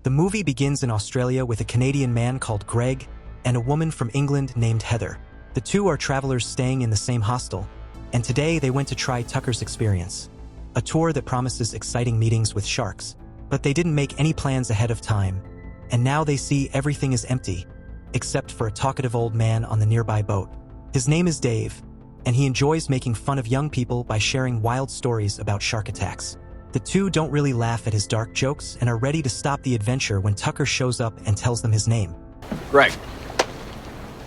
The movie begins in Australia with a Canadian man called Greg and a woman from England named Heather. The two are travelers staying in the same hostel, and today they went to try Tucker's experience, a tour that promises exciting meetings with sharks. But they didn't make any plans ahead of time, and now they see everything is empty, except for a talkative old man on the nearby boat. His name is Dave, and he enjoys making fun of young people by sharing wild stories about shark attacks. The two don't really laugh at his dark jokes and are ready to stop the adventure when Tucker shows up and tells them his name. Greg.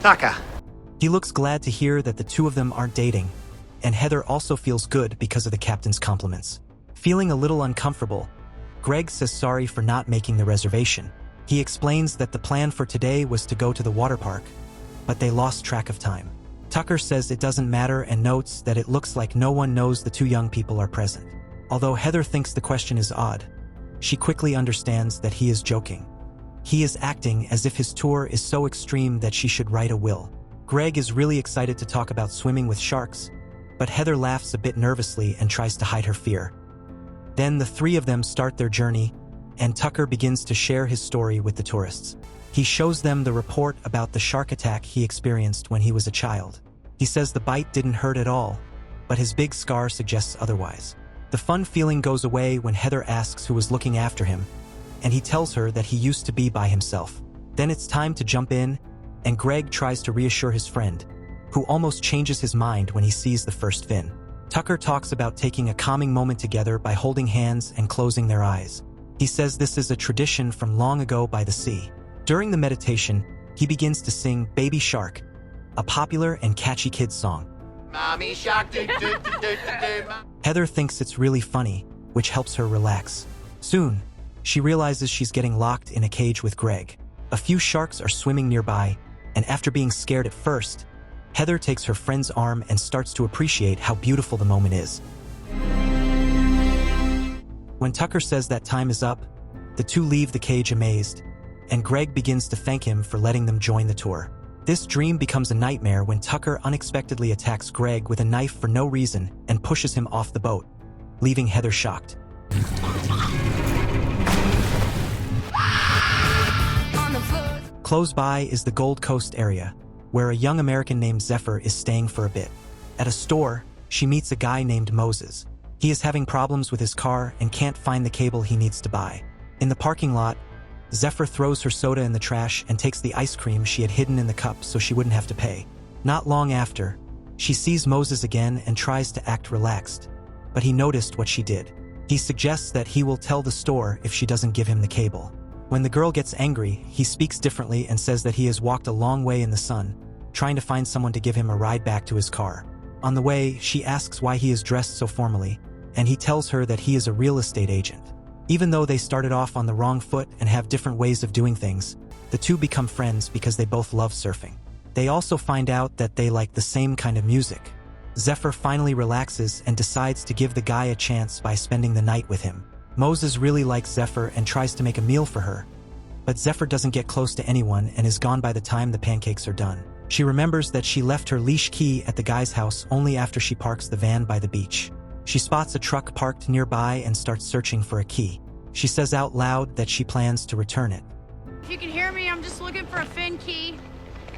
Tucker. He looks glad to hear that the two of them aren't dating, and Heather also feels good because of the captain's compliments. Feeling a little uncomfortable, Greg says sorry for not making the reservation. He explains that the plan for today was to go to the water park, but they lost track of time. Tucker says it doesn't matter and notes that it looks like no one knows the two young people are present. Although Heather thinks the question is odd, she quickly understands that he is joking. He is acting as if his tour is so extreme that she should write a will. Greg is really excited to talk about swimming with sharks, but Heather laughs a bit nervously and tries to hide her fear. Then the three of them start their journey, and Tucker begins to share his story with the tourists. He shows them the report about the shark attack he experienced when he was a child. He says the bite didn't hurt at all, but his big scar suggests otherwise. The fun feeling goes away when Heather asks who was looking after him, and he tells her that he used to be by himself. Then it's time to jump in, and Greg tries to reassure his friend, who almost changes his mind when he sees the first fin. Tucker talks about taking a calming moment together by holding hands and closing their eyes. He says this is a tradition from long ago by the sea. During the meditation, he begins to sing Baby Shark, a popular and catchy kids song. Mommy shark, do do do do do. Heather thinks it's really funny, which helps her relax. Soon, she realizes she's getting locked in a cage with Greg. A few sharks are swimming nearby, and after being scared at first, Heather takes her friend's arm and starts to appreciate how beautiful the moment is. When Tucker says that time is up, the two leave the cage amazed, and Greg begins to thank him for letting them join the tour. This dream becomes a nightmare when Tucker unexpectedly attacks Greg with a knife for no reason and pushes him off the boat, leaving Heather shocked. Close by is the Gold Coast area, where a young American named Zephyr is staying for a bit. At a store, she meets a guy named Moses. He is having problems with his car and can't find the cable he needs to buy. In the parking lot, Zephyr throws her soda in the trash and takes the ice cream she had hidden in the cup so she wouldn't have to pay. Not long after, she sees Moses again and tries to act relaxed, but he noticed what she did. He suggests that he will tell the store if she doesn't give him the cable. When the girl gets angry, he speaks differently and says that he has walked a long way in the sun, trying to find someone to give him a ride back to his car. On the way, she asks why he is dressed so formally, and he tells her that he is a real estate agent. Even though they started off on the wrong foot and have different ways of doing things, the two become friends because they both love surfing. They also find out that they like the same kind of music. Zephyr finally relaxes and decides to give the guy a chance by spending the night with him. Moses really likes Zephyr and tries to make a meal for her, but Zephyr doesn't get close to anyone and is gone by the time the pancakes are done. She remembers that she left her leash key at the guy's house only after she parks the van by the beach. She spots a truck parked nearby and starts searching for a key. She says out loud that she plans to return it. If you can hear me, I'm just looking for a fin key.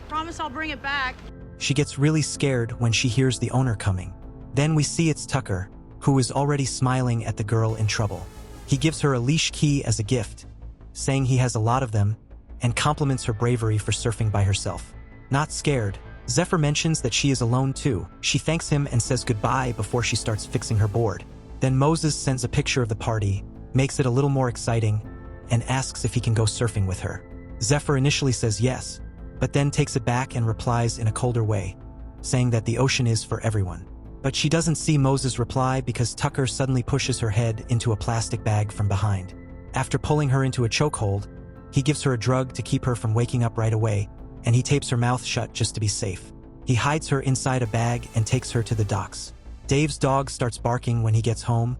Promise I'll bring it back. She gets really scared when she hears the owner coming. Then we see it's Tucker, who is already smiling at the girl in trouble. He gives her a leash key as a gift, saying he has a lot of them, and compliments her bravery for surfing by herself. Not scared, Zephyr mentions that she is alone too. She thanks him and says goodbye before she starts fixing her board. Then Moses sends a picture of the party, makes it a little more exciting, and asks if he can go surfing with her. Zephyr initially says yes, but then takes it back and replies in a colder way, saying that the ocean is for everyone. But she doesn't see Moses reply because Tucker suddenly pushes her head into a plastic bag from behind. After pulling her into a chokehold, he gives her a drug to keep her from waking up right away, and he tapes her mouth shut just to be safe. He hides her inside a bag and takes her to the docks. Dave's dog starts barking when he gets home,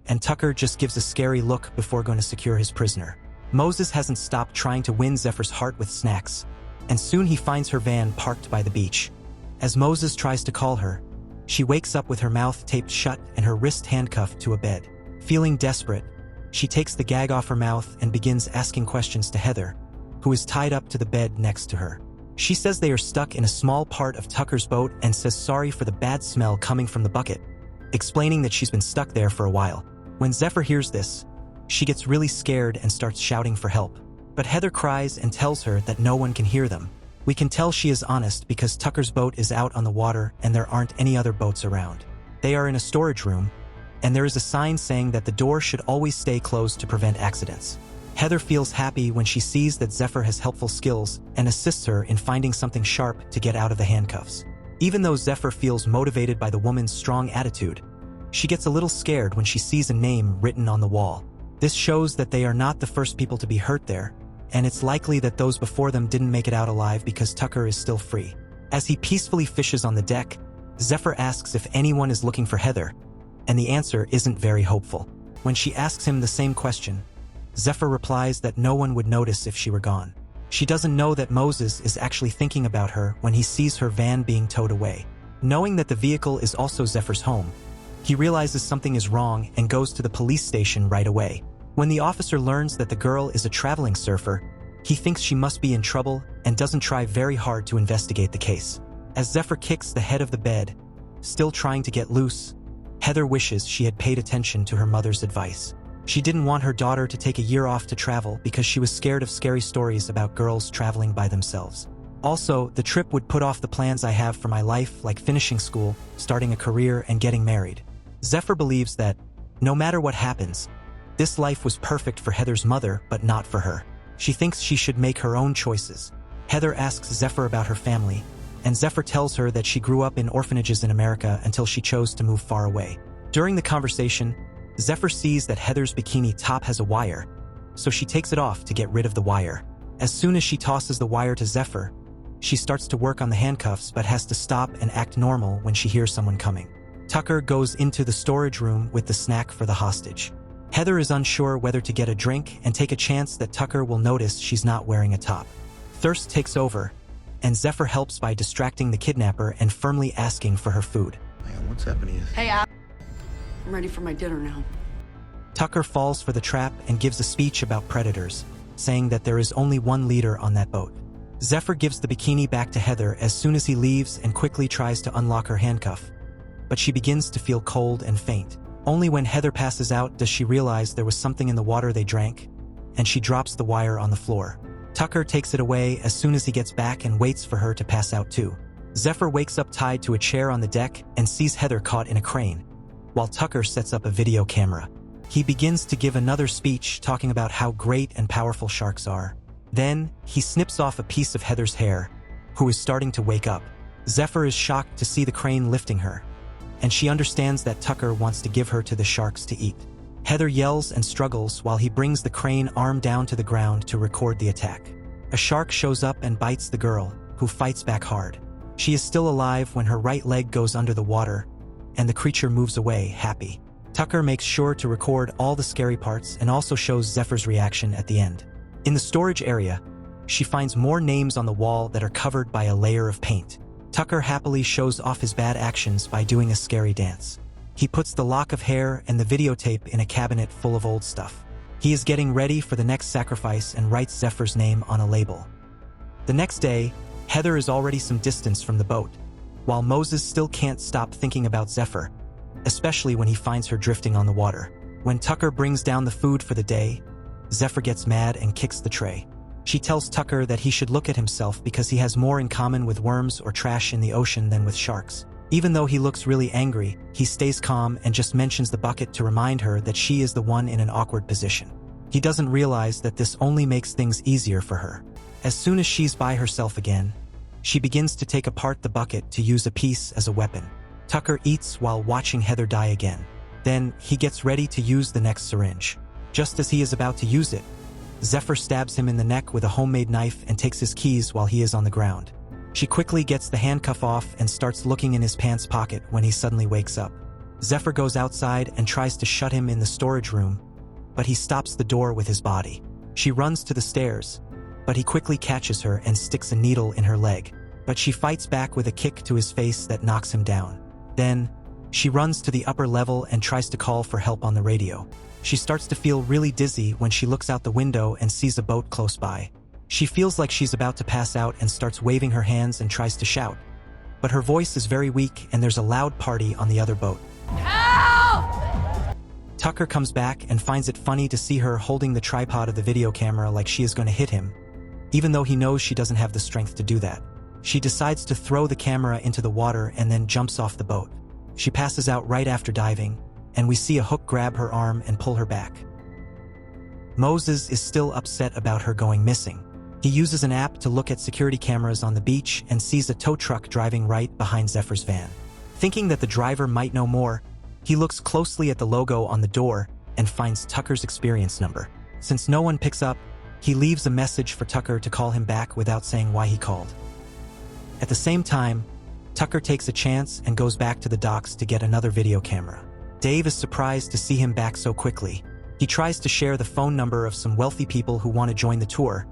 and Tucker just gives a scary look before going to secure his prisoner. Moses hasn't stopped trying to win Zephyr's heart with snacks, and soon he finds her van parked by the beach. As Moses tries to call her, she wakes up with her mouth taped shut and her wrist handcuffed to a bed. Feeling desperate, She takes the gag off her mouth and begins asking questions to Heather, who is tied up to the bed next to her. She says they are stuck in a small part of Tucker's boat and says sorry for the bad smell coming from the bucket, explaining that she's been stuck there for a while. When Zephyr hears this, she gets really scared and starts shouting for help. But Heather cries and tells her that no one can hear them. We can tell she is honest because Tucker's boat is out on the water and there aren't any other boats around. They are in a storage room, and there is a sign saying that the door should always stay closed to prevent accidents. Heather feels happy when she sees that Zephyr has helpful skills and assists her in finding something sharp to get out of the handcuffs. Even though Zephyr feels motivated by the woman's strong attitude, she gets a little scared when she sees a name written on the wall. This shows that they are not the first people to be hurt there, and it's likely that those before them didn't make it out alive because Tucker is still free. As he peacefully fishes on the deck, Zephyr asks if anyone is looking for Heather, and the answer isn't very hopeful. When she asks him the same question, Zephyr replies that no one would notice if she were gone. She doesn't know that Moses is actually thinking about her when he sees her van being towed away. Knowing that the vehicle is also Zephyr's home, he realizes something is wrong and goes to the police station right away. When the officer learns that the girl is a traveling surfer, he thinks she must be in trouble and doesn't try very hard to investigate the case. As Zephyr kicks the head of the bed, still trying to get loose, Heather wishes she had paid attention to her mother's advice. She didn't want her daughter to take a year off to travel because she was scared of scary stories about girls traveling by themselves. Also, the trip would put off the plans I have for my life, like finishing school, starting a career, and getting married. Zephyr believes that, no matter what happens, this life was perfect for Heather's mother, but not for her. She thinks she should make her own choices. Heather asks Zephyr about her family, and Zephyr tells her that she grew up in orphanages in America until she chose to move far away. During the conversation, Zephyr sees that Heather's bikini top has a wire, so she takes it off to get rid of the wire. As soon as she tosses the wire to Zephyr, she starts to work on the handcuffs but has to stop and act normal when she hears someone coming. Tucker goes into the storage room with the snack for the hostage. Heather is unsure whether to get a drink and take a chance that Tucker will notice she's not wearing a top. Thirst takes over, and Zephyr helps by distracting the kidnapper and firmly asking for her food. Man, what's happening? Hey, I'm ready for my dinner now. Tucker falls for the trap and gives a speech about predators, saying that there is only one leader on that boat. Zephyr gives the bikini back to Heather as soon as he leaves and quickly tries to unlock her handcuff, but she begins to feel cold and faint. Only when Heather passes out does she realize there was something in the water they drank, and she drops the wire on the floor. Tucker takes it away as soon as he gets back and waits for her to pass out too. Zephyr wakes up tied to a chair on the deck and sees Heather caught in a crane, while Tucker sets up a video camera. He begins to give another speech talking about how great and powerful sharks are. Then, he snips off a piece of Heather's hair, who is starting to wake up. Zephyr is shocked to see the crane lifting her, and she understands that Tucker wants to give her to the sharks to eat. Heather yells and struggles while he brings the crane arm down to the ground to record the attack. A shark shows up and bites the girl, who fights back hard. She is still alive when her right leg goes under the water, and the creature moves away, happy. Tucker makes sure to record all the scary parts and also shows Zephyr's reaction at the end. In the storage area, she finds more names on the wall that are covered by a layer of paint. Tucker happily shows off his bad actions by doing a scary dance. He puts the lock of hair and the videotape in a cabinet full of old stuff. He is getting ready for the next sacrifice and writes Zephyr's name on a label. The next day, Heather is already some distance from the boat, while Moses still can't stop thinking about Zephyr, especially when he finds her drifting on the water. When Tucker brings down the food for the day, Zephyr gets mad and kicks the tray. She tells Tucker that he should look at himself because he has more in common with worms or trash in the ocean than with sharks. Even though he looks really angry, he stays calm and just mentions the bucket to remind her that she is the one in an awkward position. He doesn't realize that this only makes things easier for her. As soon as she's by herself again, she begins to take apart the bucket to use a piece as a weapon. Tucker eats while watching Heather die again. Then, he gets ready to use the next syringe. Just as he is about to use it, Zephyr stabs him in the neck with a homemade knife and takes his keys while he is on the ground. She quickly gets the handcuff off and starts looking in his pants pocket when he suddenly wakes up. Zephyr goes outside and tries to shut him in the storage room, but he stops the door with his body. She runs to the stairs, but he quickly catches her and sticks a needle in her leg. But she fights back with a kick to his face that knocks him down. Then, She runs to the upper level and tries to call for help on the radio. She starts to feel really dizzy when she looks out the window and sees a boat close by. She feels like she's about to pass out and starts waving her hands and tries to shout. But her voice is very weak and there's a loud party on the other boat. Help! Tucker comes back and finds it funny to see her holding the tripod of the video camera like she is going to hit him, even though he knows she doesn't have the strength to do that. She decides to throw the camera into the water and then jumps off the boat. She passes out right after diving, and we see a hook grab her arm and pull her back. Moses is still upset about her going missing. He uses an app to look at security cameras on the beach and sees a tow truck driving right behind Zephyr's van. Thinking that the driver might know more, he looks closely at the logo on the door and finds Tucker's experience number. Since no one picks up, he leaves a message for Tucker to call him back without saying why he called. At the same time, Tucker takes a chance and goes back to the docks to get another video camera. Dave is surprised to see him back so quickly. He tries to share the phone number of some wealthy people who want to join the tour,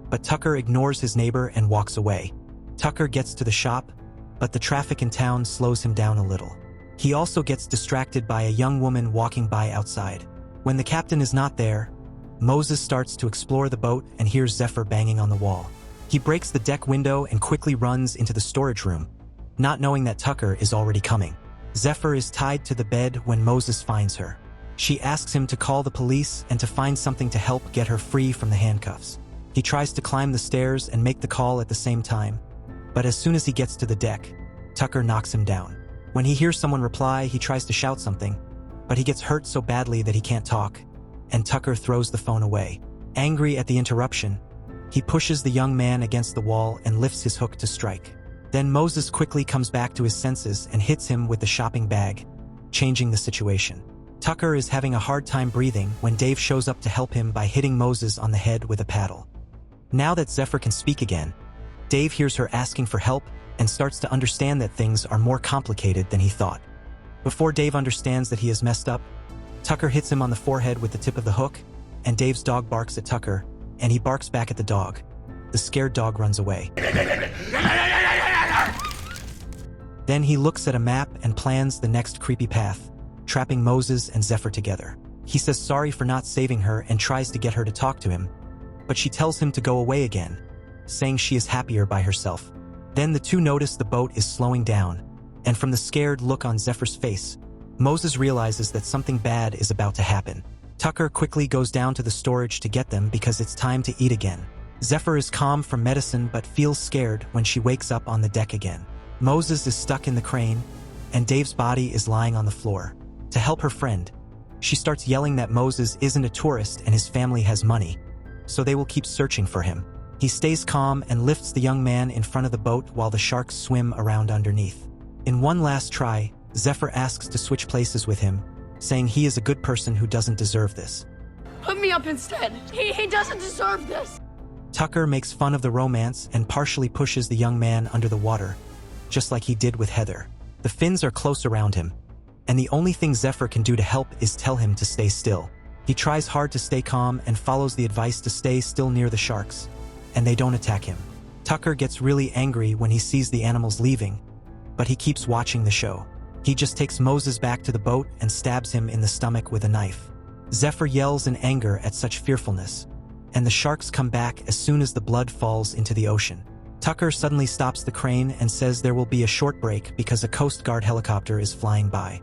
but Tucker ignores his neighbor and walks away. Tucker gets to the shop, but the traffic in town slows him down a little. He also gets distracted by a young woman walking by outside. When the captain is not there, Moses starts to explore the boat and hears Zephyr banging on the wall. He breaks the deck window and quickly runs into the storage room, not knowing that Tucker is already coming. Zephyr is tied to the bed when Moses finds her. She asks him to call the police and to find something to help get her free from the handcuffs. He tries to climb the stairs and make the call at the same time, but as soon as he gets to the deck, Tucker knocks him down. When he hears someone reply, he tries to shout something, but he gets hurt so badly that he can't talk, and Tucker throws the phone away. Angry at the interruption, he pushes the young man against the wall and lifts his hook to strike. Then Moses quickly comes back to his senses and hits him with the shopping bag, changing the situation. Tucker is having a hard time breathing when Dave shows up to help him by hitting Moses on the head with a paddle. Now that Zephyr can speak again, Dave hears her asking for help and starts to understand that things are more complicated than he thought. Before Dave understands that he is messed up, Tucker hits him on the forehead with the tip of the hook, and Dave's dog barks at Tucker, and he barks back at the dog. The scared dog runs away. Then he looks at a map and plans the next creepy path, trapping Moses and Zephyr together. He says sorry for not saving her and tries to get her to talk to him, but she tells him to go away again, saying she is happier by herself. Then the two notice the boat is slowing down, and from the scared look on Zephyr's face, Moses realizes that something bad is about to happen. Tucker quickly goes down to the storage to get them because it's time to eat again. Zephyr is calm from medicine but feels scared when she wakes up on the deck again. Moses is stuck in the crane, and Dave's body is lying on the floor. To help her friend, she starts yelling that Moses isn't a tourist and his family has money, so they will keep searching for him. He stays calm and lifts the young man in front of the boat while the sharks swim around underneath. In one last try, Zephyr asks to switch places with him, saying he is a good person who doesn't deserve this. Put me up instead. He doesn't deserve this. Tucker makes fun of the romance and partially pushes the young man under the water, just like he did with Heather. The fins are close around him, and the only thing Zephyr can do to help is tell him to stay still. He tries hard to stay calm and follows the advice to stay still near the sharks, and they don't attack him. Tucker gets really angry when he sees the animals leaving, but he keeps watching the show. He just takes Moses back to the boat and stabs him in the stomach with a knife. Zephyr yells in anger at such fearfulness, and the sharks come back as soon as the blood falls into the ocean. Tucker suddenly stops the crane and says there will be a short break because a Coast Guard helicopter is flying by.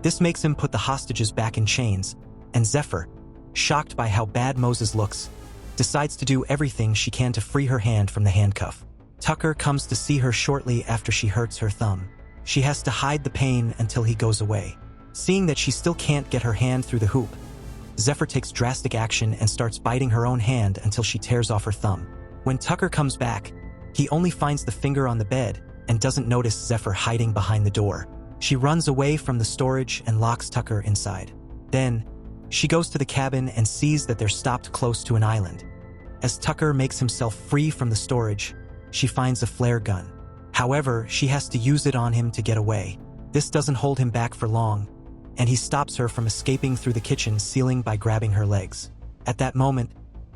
This makes him put the hostages back in chains, and Zephyr, shocked by how bad Moses looks, decides to do everything she can to free her hand from the handcuff. Tucker comes to see her shortly after she hurts her thumb. She has to hide the pain until he goes away. Seeing that she still can't get her hand through the hoop, Zephyr takes drastic action and starts biting her own hand until she tears off her thumb. When Tucker comes back, he only finds the finger on the bed and doesn't notice Zephyr hiding behind the door. She runs away from the storage and locks Tucker inside. Then, she goes to the cabin and sees that they're stopped close to an island. As Tucker makes himself free from the storage, she finds a flare gun. However, she has to use it on him to get away. This doesn't hold him back for long, and he stops her from escaping through the kitchen ceiling by grabbing her legs. At that moment,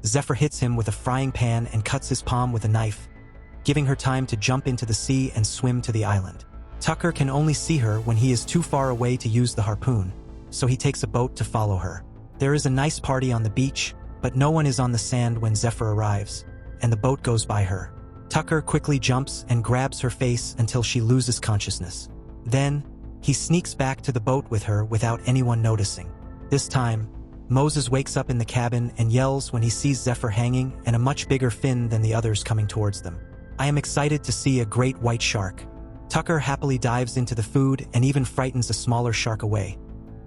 Zephyr hits him with a frying pan and cuts his palm with a knife, giving her time to jump into the sea and swim to the island. Tucker can only see her when he is too far away to use the harpoon, so he takes a boat to follow her. There is a nice party on the beach, but no one is on the sand when Zephyr arrives, and the boat goes by her. Tucker quickly jumps and grabs her face until she loses consciousness. Then, he sneaks back to the boat with her without anyone noticing. This time, Moses wakes up in the cabin and yells when he sees Zephyr hanging and a much bigger fin than the others coming towards them. I am excited to see a great white shark. Tucker happily dives into the food and even frightens a smaller shark away,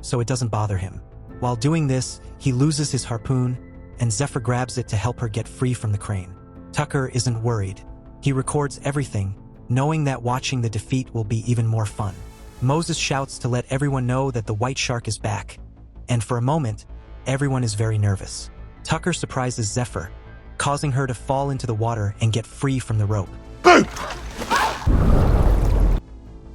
so it doesn't bother him. While doing this, he loses his harpoon, and Zephyr grabs it to help her get free from the crane. Tucker isn't worried. He records everything, knowing that watching the defeat will be even more fun. Moses shouts to let everyone know that the white shark is back, and for a moment, everyone is very nervous. Tucker surprises Zephyr, causing her to fall into the water and get free from the rope.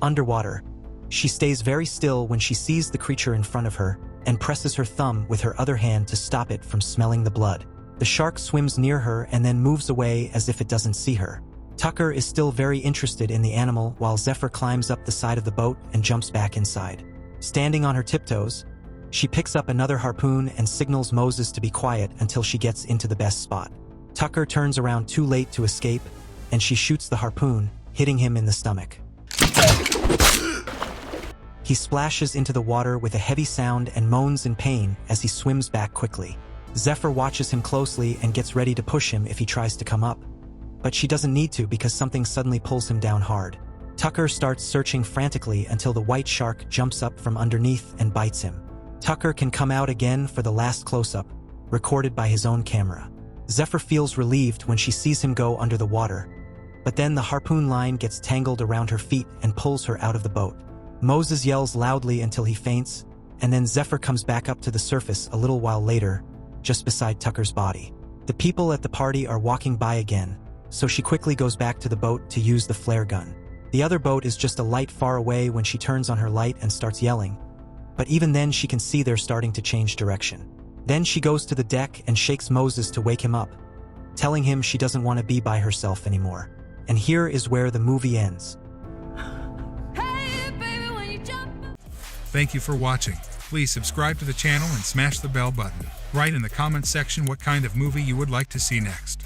Underwater, she stays very still when she sees the creature in front of her and presses her thumb with her other hand to stop it from smelling the blood. The shark swims near her and then moves away as if it doesn't see her. Tucker is still very interested in the animal while Zephyr climbs up the side of the boat and jumps back inside. Standing on her tiptoes, she picks up another harpoon and signals Moses to be quiet until she gets into the best spot. Tucker turns around too late to escape, and she shoots the harpoon, hitting him in the stomach. He splashes into the water with a heavy sound and moans in pain as he swims back quickly. Zephyr watches him closely and gets ready to push him if he tries to come up, but she doesn't need to because something suddenly pulls him down hard. Tucker starts searching frantically until the white shark jumps up from underneath and bites him. Tucker can come out again for the last close-up, recorded by his own camera. Zephyr feels relieved when she sees him go under the water, but then the harpoon line gets tangled around her feet and pulls her out of the boat. Moses yells loudly until he faints, and then Zephyr comes back up to the surface a little while later, just beside Tucker's body. The people at the party are walking by again, so she quickly goes back to the boat to use the flare gun. The other boat is just a light far away when she turns on her light and starts yelling, but even then she can see they're starting to change direction. Then she goes to the deck and shakes Moses to wake him up, telling him she doesn't want to be by herself anymore. And here is where the movie ends. Thank you for watching. Please subscribe to the channel and smash the bell button. Write in the comments section what kind of movie you would like to see next.